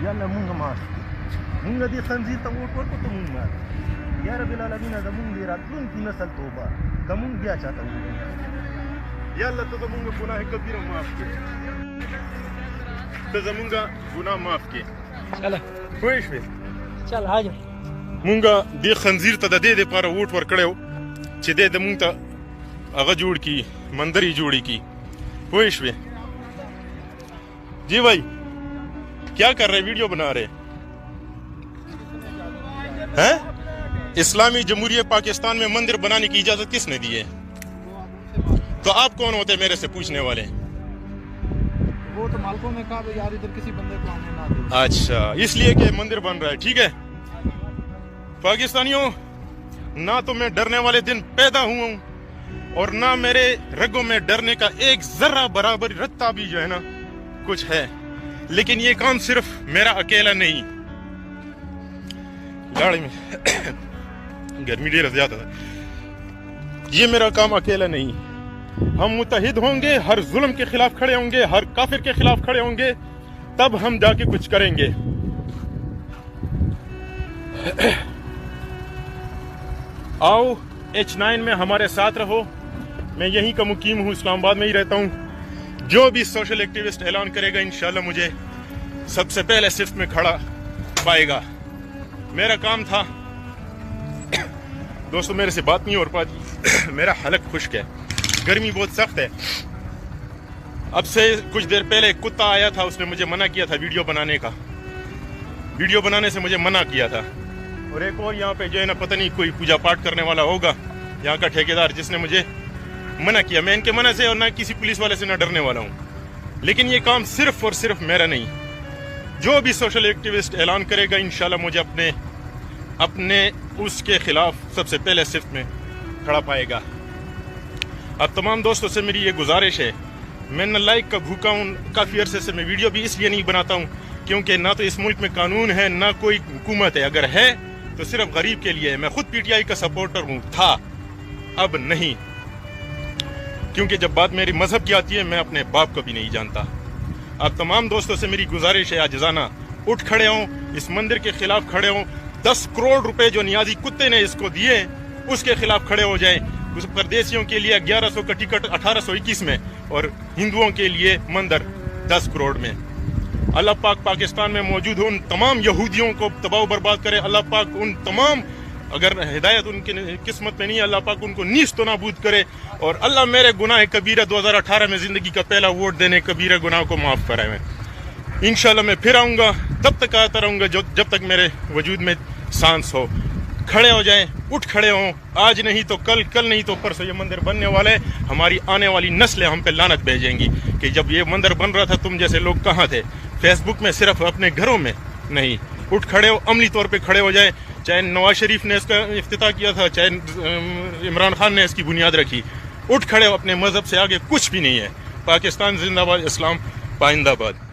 يلا مونږ ماف مونږ دې خنزیر ته ووټ ورکړو ته مونږ ماف یا رب العالمین زمونږ د راتلونکي نسل توبه که مونږ بیا چاته ووایو یا الله ته زمونږ ګناه کبیره معاف کړي، ته زمونږ ګناه معاف کړي. چله پوه شوې؟ چل حاجه مونږ دې خنزیر ته د دې دپاره ووټ ورکړی و چې دی د مونږ ته هغه جوړ کړي، مندر یې جوړې کړي. پوه شوې؟ جی بھائی کیا کر رہے، ویڈیو بنا رہے ہیں؟ اسلامی جمہوریہ پاکستان میں مندر بنانے کی اجازت کس نے دی ہے؟ تو آپ کون ہوتے میرے سے پوچھنے والے؟ وہ تو مالکوں نے کہا یار ادھر کسی بندے کو آنے نہ دو. اچھا اس لیے کہ مندر بن رہا ہے، ٹھیک ہے پاکستانیوں، نہ تو میں ڈرنے والے دن پیدا ہوا ہوں اور نہ میرے رگوں میں ڈرنے کا ایک ذرہ برابر رتہ بھی جو ہے نا کچھ ہے، لیکن یہ کام صرف میرا اکیلا نہیں. گاڑی میں گرمی ڈیر زیادہ ہے، یہ میرا کام اکیلا نہیں. ہم متحد ہوں گے، ہر ظلم کے خلاف کھڑے ہوں گے، ہر کافر کے خلاف کھڑے ہوں گے، تب ہم جا کے کچھ کریں گے. آؤ H9 میں ہمارے ساتھ رہو. میں یہیں کا مقیم ہوں، اسلام آباد میں ہی رہتا ہوں. جو بھی سوشل ایکٹیوسٹ اعلان کرے گا انشاءاللہ مجھے سب سے پہلے صف میں کھڑا پائے گا. میرا کام تھا دوستو، میرے سے بات نہیں ہو پاتی، میرا حلق خشک ہے، گرمی بہت سخت ہے. اب سے کچھ دیر پہلے ایک کتا آیا تھا، اس نے مجھے منع کیا تھا ویڈیو بنانے کا، ویڈیو بنانے سے مجھے منع کیا تھا. اور ایک اور یہاں پہ جو ہے نا پتہ نہیں کوئی پوجا پاٹ کرنے والا ہوگا یہاں کا ٹھیکیدار، جس نے مجھے منع کیا. میں ان کے منع سے اور نہ کسی پولیس والے سے نہ ڈرنے والا ہوں، لیکن یہ کام صرف اور صرف میرا نہیں. جو بھی سوشل ایکٹیوسٹ اعلان کرے گا انشاءاللہ مجھے اپنے اس کے خلاف سب سے پہلے صف میں کھڑا پائے گا. اب تمام دوستوں سے میری یہ گزارش ہے، میں نہ لائک کا بھوکا ہوں، کافی عرصے سے میں ویڈیو بھی اس لیے نہیں بناتا ہوں کیونکہ نہ تو اس ملک میں قانون ہے نہ کوئی حکومت ہے. اگر ہے تو صرف غریب کے لیے ہے. میں خود پی ٹی آئی کا سپورٹر ہوں، تھا، اب نہیں، کیونکہ جب بات میری مذہب کی آتی ہے میں اپنے باپ کو بھی نہیں جانتا. اب تمام دوستوں سے میری گزارش ہے عاجزانہ، اٹھ کھڑے ہوں, اس مندر کے خلاف کھڑے ہوں. 10 کروڑ روپے جو نیازی کتے نے اس کو دیے اس کے خلاف کھڑے ہو جائیں. اس پردیسیوں کے لیے 1100 کا ٹکٹ 1821 میں, اور ہندوؤں کے لیے مندر 10 کروڑ میں. اللہ پاک پاکستان میں موجود ان تمام یہودیوں کو تباہ و برباد کرے. اللہ پاک ان تمام, اگر ہدایت ان کی قسمت میں نہیں ہے, اللہ پاک ان کو نیست و نابود کرے. اور اللہ میرے گناہ کبیرہ 2018 میں زندگی کا پہلا ووٹ دینے کبیرہ گناہ کو معاف کرائے. انشاءاللہ میں پھر آؤں گا, تب تک آتا رہوں گا جب تک میرے وجود میں سانس ہو. کھڑے ہو جائیں, اٹھ کھڑے ہوں. آج نہیں تو کل, کل نہیں تو پرسوں یہ مندر بننے والے. ہماری آنے والی نسلیں ہم پہ لعنت بھیجیں گی کہ جب یہ مندر بن رہا تھا تم جیسے لوگ کہاں تھے. فیس بک میں صرف, اپنے گھروں میں نہیں. اٹھ کھڑے ہو, عملی طور پہ کھڑے ہو جائیں. چاہے نواز شریف نے اس کا افتتاح کیا تھا, چاہے عمران خان نے اس کی بنیاد رکھی. اٹھ کھڑے ہو, اپنے مذہب سے آگے کچھ بھی نہیں ہے. پاکستان زندہ باد, اسلام پائندہ باد.